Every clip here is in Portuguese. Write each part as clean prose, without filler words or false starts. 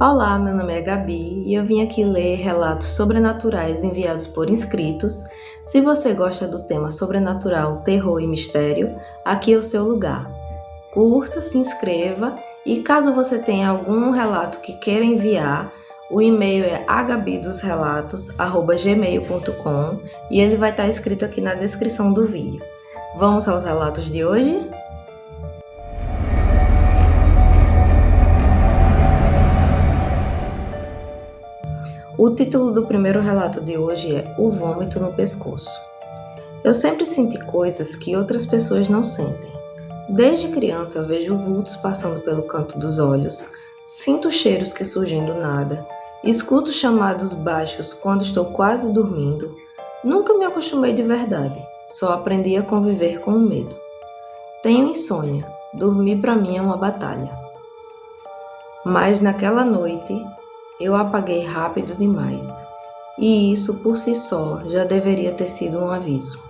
Olá, meu nome é Gabi e eu vim aqui ler relatos sobrenaturais enviados por inscritos. Se você gosta do tema sobrenatural, terror e mistério, aqui é o seu lugar. Curta, se inscreva e caso você tenha algum relato que queira enviar, o e-mail é agabidosrelatos@gmail.com e ele vai estar escrito aqui na descrição do vídeo. Vamos aos relatos de hoje? O título do primeiro relato de hoje é O Vômito no Pescoço. Eu sempre senti coisas que outras pessoas não sentem. Desde criança eu vejo vultos passando pelo canto dos olhos, sinto cheiros que surgem do nada, escuto chamados baixos quando estou quase dormindo. Nunca me acostumei de verdade, só aprendi a conviver com o medo. Tenho insônia, dormir para mim é uma batalha. Mas naquela noite, eu apaguei rápido demais, e isso por si só já deveria ter sido um aviso.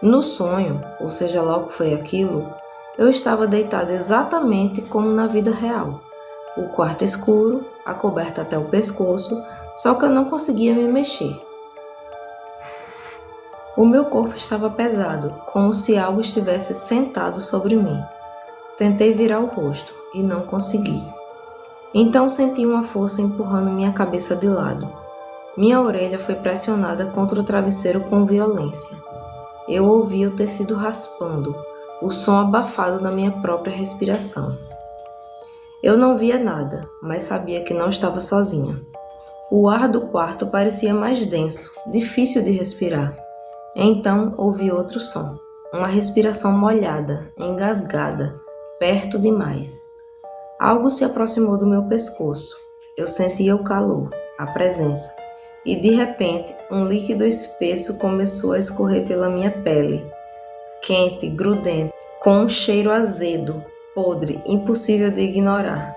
No sonho, ou seja lá o que foi aquilo, eu estava deitada exatamente como na vida real. O quarto escuro, a coberta até o pescoço, só que eu não conseguia me mexer. O meu corpo estava pesado, como se algo estivesse sentado sobre mim. Tentei virar o rosto e não consegui. Então senti uma força empurrando minha cabeça de lado. Minha orelha foi pressionada contra o travesseiro com violência. Eu ouvi o tecido raspando, o som abafado da minha própria respiração. Eu não via nada, mas sabia que não estava sozinha. O ar do quarto parecia mais denso, difícil de respirar. Então ouvi outro som, uma respiração molhada, engasgada, perto demais. Algo se aproximou do meu pescoço. Eu sentia o calor, a presença, e de repente um líquido espesso começou a escorrer pela minha pele, quente, grudento, com um cheiro azedo, podre, impossível de ignorar.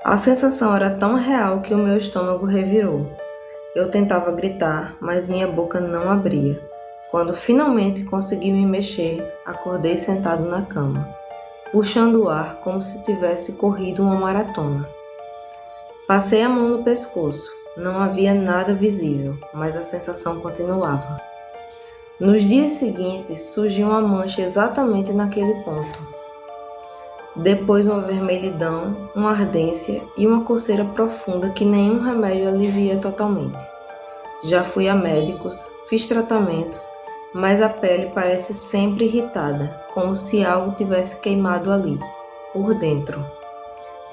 A sensação era tão real que o meu estômago revirou. Eu tentava gritar, mas minha boca não abria. Quando finalmente consegui me mexer, acordei sentado na cama, puxando o ar como se tivesse corrido uma maratona. Passei a mão no pescoço. Não havia nada visível, mas a sensação continuava. Nos dias seguintes, surgiu uma mancha exatamente naquele ponto. Depois uma vermelhidão, uma ardência e uma coceira profunda que nenhum remédio alivia totalmente. Já fui a médicos, fiz tratamentos, mas a pele parece sempre irritada, como se algo tivesse queimado ali, por dentro.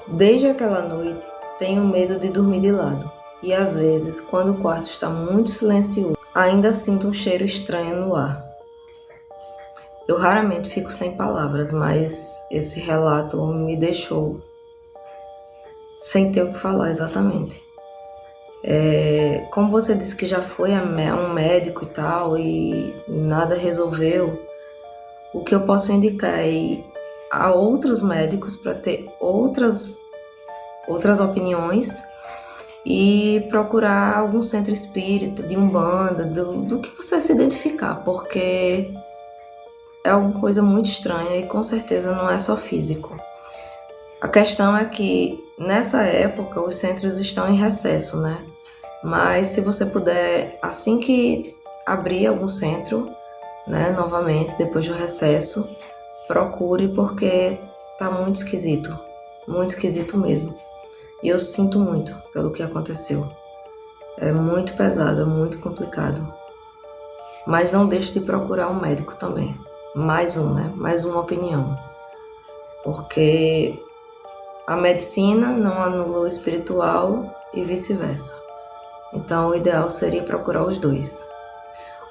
Desde aquela noite, tenho medo de dormir de lado, e às vezes, quando o quarto está muito silencioso, ainda sinto um cheiro estranho no ar. Eu raramente fico sem palavras, mas esse relato me deixou sem ter o que falar exatamente. Como você disse que já foi a um médico e tal, e nada resolveu, o que eu posso indicar é ir a outros médicos para ter outras opiniões e procurar algum centro espírita, de umbanda, do que você se identificar, porque é alguma coisa muito estranha e com certeza não é só físico. A questão é que nessa época os centros estão em recesso, né? Mas se você puder, assim que abrir algum centro, né, novamente, depois do recesso, procure porque tá muito esquisito mesmo. E eu sinto muito pelo que aconteceu. É muito pesado, é muito complicado. Mas não deixe de procurar um médico também. Mais uma opinião. Porque a medicina não anula o espiritual e vice-versa. Então o ideal seria procurar os dois.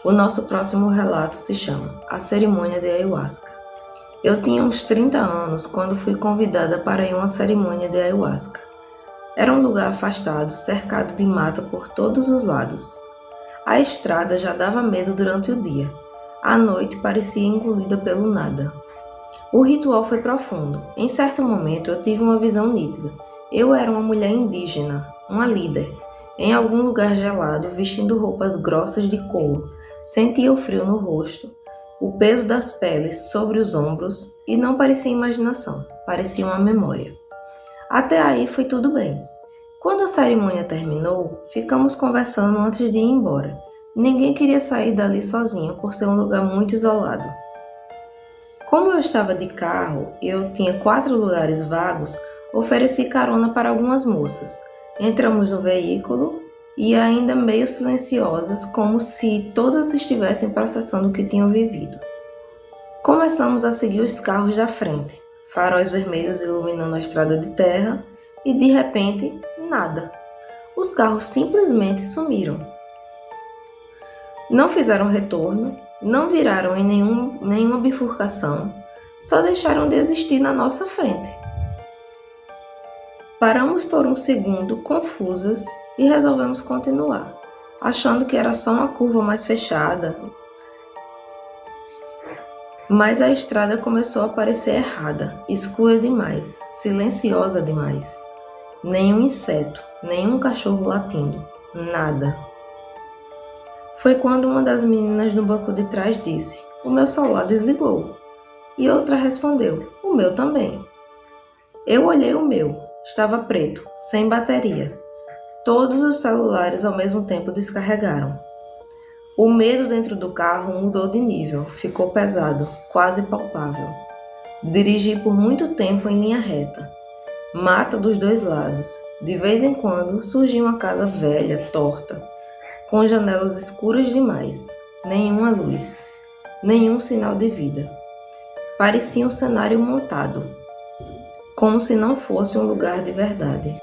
O nosso próximo relato se chama A Cerimônia de Ayahuasca. Eu tinha uns 30 anos quando fui convidada para ir a uma cerimônia de Ayahuasca. Era um lugar afastado, cercado de mata por todos os lados. A estrada já dava medo durante o dia. A noite parecia engolida pelo nada. O ritual foi profundo. Em certo momento eu tive uma visão nítida. Eu era uma mulher indígena, uma líder, em algum lugar gelado, vestindo roupas grossas de couro. Sentia o frio no rosto, o peso das peles sobre os ombros e não parecia imaginação, parecia uma memória. Até aí foi tudo bem. Quando a cerimônia terminou, ficamos conversando antes de ir embora. Ninguém queria sair dali sozinho por ser um lugar muito isolado. Como eu estava de carro e eu tinha 4 lugares vagos, ofereci carona para algumas moças. Entramos no veículo e ainda meio silenciosas, como se todas estivessem processando o que tinham vivido. Começamos a seguir os carros da frente, faróis vermelhos iluminando a estrada de terra, e de repente, nada. Os carros simplesmente sumiram. Não fizeram retorno, não viraram em nenhuma bifurcação, só deixaram de existir na nossa frente. Paramos por um segundo, confusas, e resolvemos continuar, achando que era só uma curva mais fechada. Mas a estrada começou a parecer errada, escura demais, silenciosa demais. Nenhum inseto, nenhum cachorro latindo, nada. Foi quando uma das meninas no banco de trás disse: "O meu celular desligou." E outra respondeu: "O meu também." Eu olhei o meu, estava preto, sem bateria. Todos os celulares ao mesmo tempo descarregaram. O medo dentro do carro mudou de nível, ficou pesado, quase palpável. Dirigi por muito tempo em linha reta. Mata dos dois lados. De vez em quando surgia uma casa velha, torta, com janelas escuras demais. Nenhuma luz, nenhum sinal de vida. Parecia um cenário montado, como se não fosse um lugar de verdade.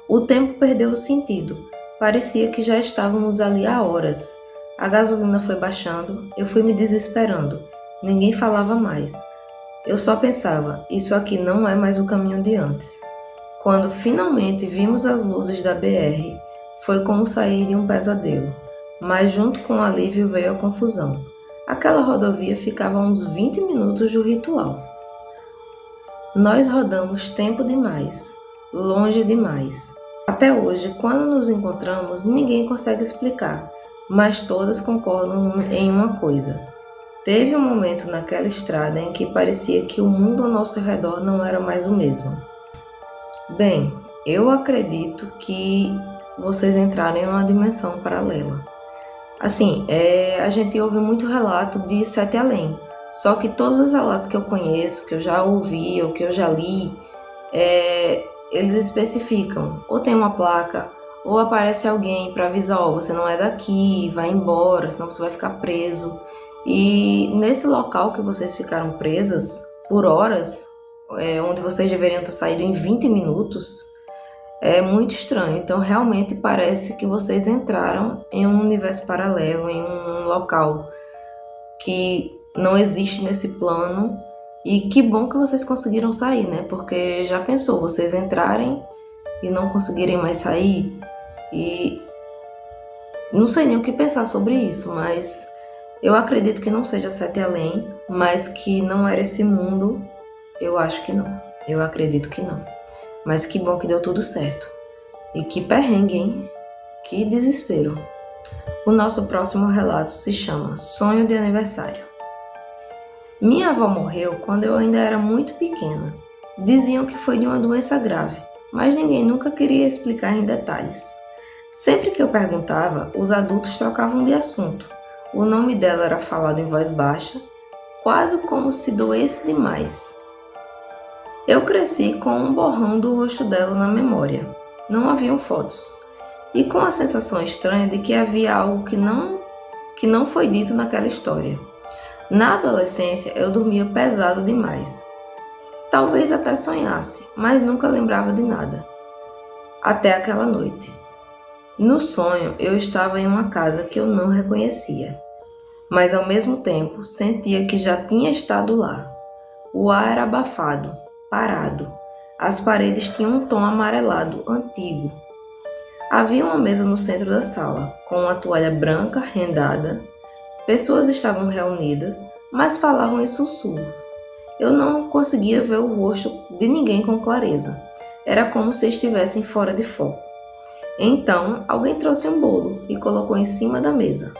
O tempo perdeu o sentido. Parecia que já estávamos ali há horas. A gasolina foi baixando, eu fui me desesperando. Ninguém falava mais. Eu só pensava, isso aqui não é mais o caminho de antes. Quando finalmente vimos as luzes da BR, foi como sair de um pesadelo. Mas junto com o alívio veio a confusão. Aquela rodovia ficava a uns 20 minutos do ritual. Nós rodamos tempo demais, longe demais. Até hoje, quando nos encontramos, ninguém consegue explicar, mas todas concordam em uma coisa. Teve um momento naquela estrada em que parecia que o mundo ao nosso redor não era mais o mesmo. Bem, eu acredito que vocês entraram em uma dimensão paralela. Assim, a gente ouve muito relato de Sete Além, só que todos os relatos que eu conheço, que eu já ouvi ou que eu já li, eles especificam, ou tem uma placa, ou aparece alguém para avisar, você não é daqui, vai embora, senão você vai ficar preso. E nesse local que vocês ficaram presas por horas, onde vocês deveriam ter saído em 20 minutos, é muito estranho. Então realmente parece que vocês entraram em um universo paralelo, em um local que não existe nesse plano. E que bom que vocês conseguiram sair, né? Porque já pensou, vocês entrarem e não conseguirem mais sair? E não sei nem o que pensar sobre isso, mas eu acredito que não seja Sete Além, mas que não era esse mundo, eu acho que não. Eu acredito que não. Mas que bom que deu tudo certo. E que perrengue, hein? Que desespero. O nosso próximo relato se chama Sonho de Aniversário. Minha avó morreu quando eu ainda era muito pequena. Diziam que foi de uma doença grave, mas ninguém nunca queria explicar em detalhes. Sempre que eu perguntava, os adultos trocavam de assunto. O nome dela era falado em voz baixa, quase como se doesse demais. Eu cresci com um borrão do rosto dela na memória. Não haviam fotos. E com a sensação estranha de que havia algo que não foi dito naquela história. Na adolescência, eu dormia pesado demais. Talvez até sonhasse, mas nunca lembrava de nada. Até aquela noite. No sonho, eu estava em uma casa que eu não reconhecia, mas ao mesmo tempo sentia que já tinha estado lá. O ar era abafado, parado. As paredes tinham um tom amarelado, antigo. Havia uma mesa no centro da sala, com uma toalha branca rendada. Pessoas estavam reunidas, mas falavam em sussurros. Eu não conseguia ver o rosto de ninguém com clareza. Era como se estivessem fora de foco. Então, alguém trouxe um bolo e colocou em cima da mesa.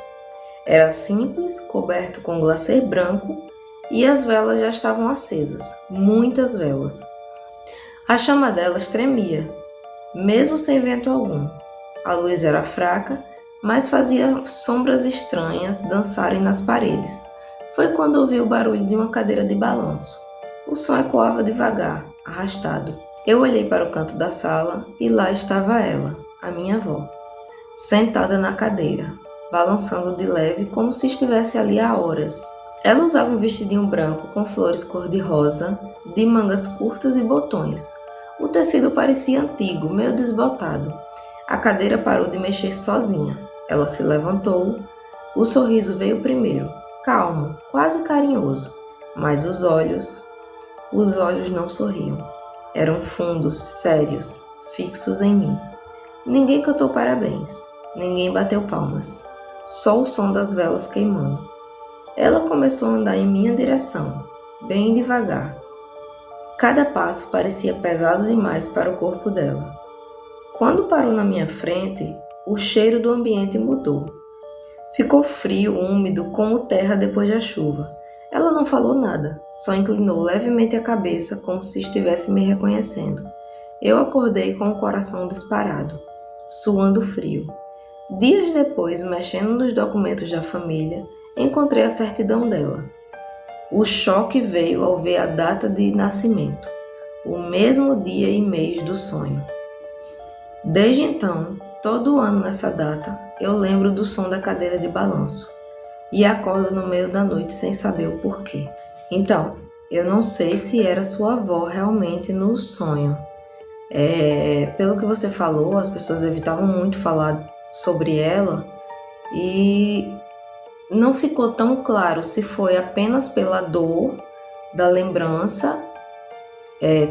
Era simples, coberto com glacê branco, e as velas já estavam acesas, muitas velas. A chama delas tremia, mesmo sem vento algum. A luz era fraca, mas fazia sombras estranhas dançarem nas paredes. Foi quando ouvi o barulho de uma cadeira de balanço. O som ecoava devagar, arrastado. Eu olhei para o canto da sala e lá estava ela, a minha avó, sentada na cadeira, balançando de leve como se estivesse ali há horas. Ela usava um vestidinho branco com flores cor-de-rosa, de mangas curtas e botões. O tecido parecia antigo, meio desbotado. A cadeira parou de mexer sozinha. Ela se levantou. O sorriso veio primeiro, calmo, quase carinhoso. Mas os olhos não sorriam. Eram fundos, sérios, fixos em mim. Ninguém cantou parabéns. Ninguém bateu palmas. Só o som das velas queimando. Ela começou a andar em minha direção, bem devagar. Cada passo parecia pesado demais para o corpo dela. Quando parou na minha frente, o cheiro do ambiente mudou. Ficou frio, úmido, como terra depois da chuva. Ela não falou nada, só inclinou levemente a cabeça como se estivesse me reconhecendo. Eu acordei com o coração disparado, suando frio. Dias depois, mexendo nos documentos da família, encontrei a certidão dela. O choque veio ao ver a data de nascimento, o mesmo dia e mês do sonho. Desde então, todo ano nessa data, eu lembro do som da cadeira de balanço e acordo no meio da noite sem saber o porquê. Então, eu não sei se era sua avó realmente no sonho. Pelo que você falou, as pessoas evitavam muito falar sobre ela e não ficou tão claro se foi apenas pela dor da lembrança,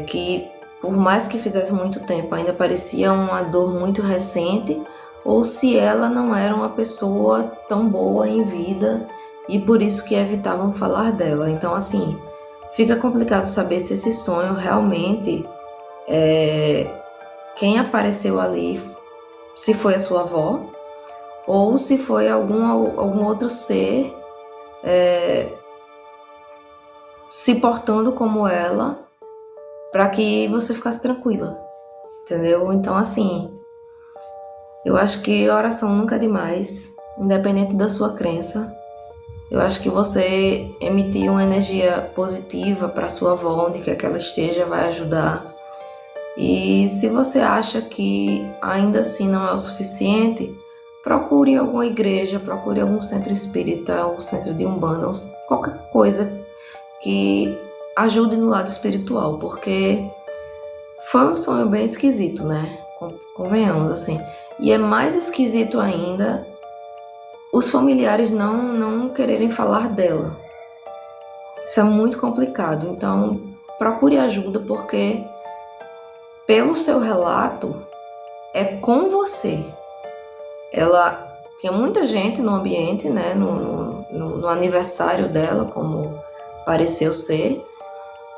que por mais que fizesse muito tempo ainda parecia uma dor muito recente, ou se ela não era uma pessoa tão boa em vida e por isso que evitavam falar dela. Então, assim, fica complicado saber se esse sonho realmente, quem apareceu ali, se foi a sua avó, ou se foi algum outro ser se portando como ela para que você ficasse tranquila, entendeu? Então, assim, eu acho que oração nunca é demais, independente da sua crença. Eu acho que você emitir uma energia positiva para sua avó, onde quer que ela esteja, vai ajudar. E se você acha que ainda assim não é o suficiente, procure alguma igreja, procure algum centro espírita, ou centro de umbanda, ou qualquer coisa que ajude no lado espiritual, porque foi um sonho bem esquisito, né? Convenhamos, assim. E é mais esquisito ainda os familiares não quererem falar dela. Isso é muito complicado, então procure ajuda, porque pelo seu relato é com você. Ela tinha muita gente no ambiente, né, no aniversário dela, como pareceu ser,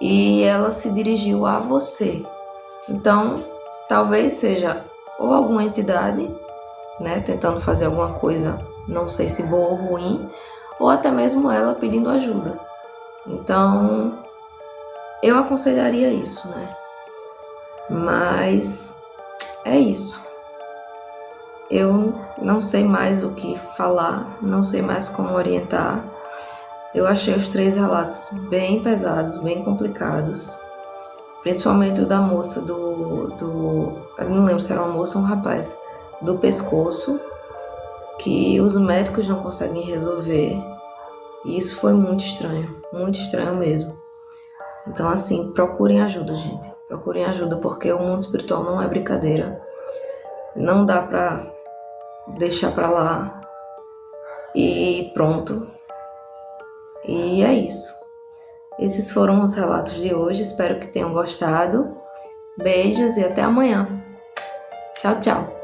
e ela se dirigiu a você. Então, talvez seja ou alguma entidade, né, tentando fazer alguma coisa, não sei se boa ou ruim, ou até mesmo ela pedindo ajuda. Então, eu aconselharia isso, né? Mas é isso. Eu não sei mais o que falar, não sei mais como orientar. Eu achei os 3 relatos bem pesados, bem complicados. Principalmente o da moça eu não lembro se era uma moça ou um rapaz, do pescoço, que os médicos não conseguem resolver. E isso foi muito estranho mesmo. Então, assim, procurem ajuda, gente. Procurem ajuda, porque o mundo espiritual não é brincadeira. Não dá pra deixar pra lá e pronto. E é isso. Esses foram os relatos de hoje. Espero que tenham gostado. Beijos e até amanhã. Tchau, tchau.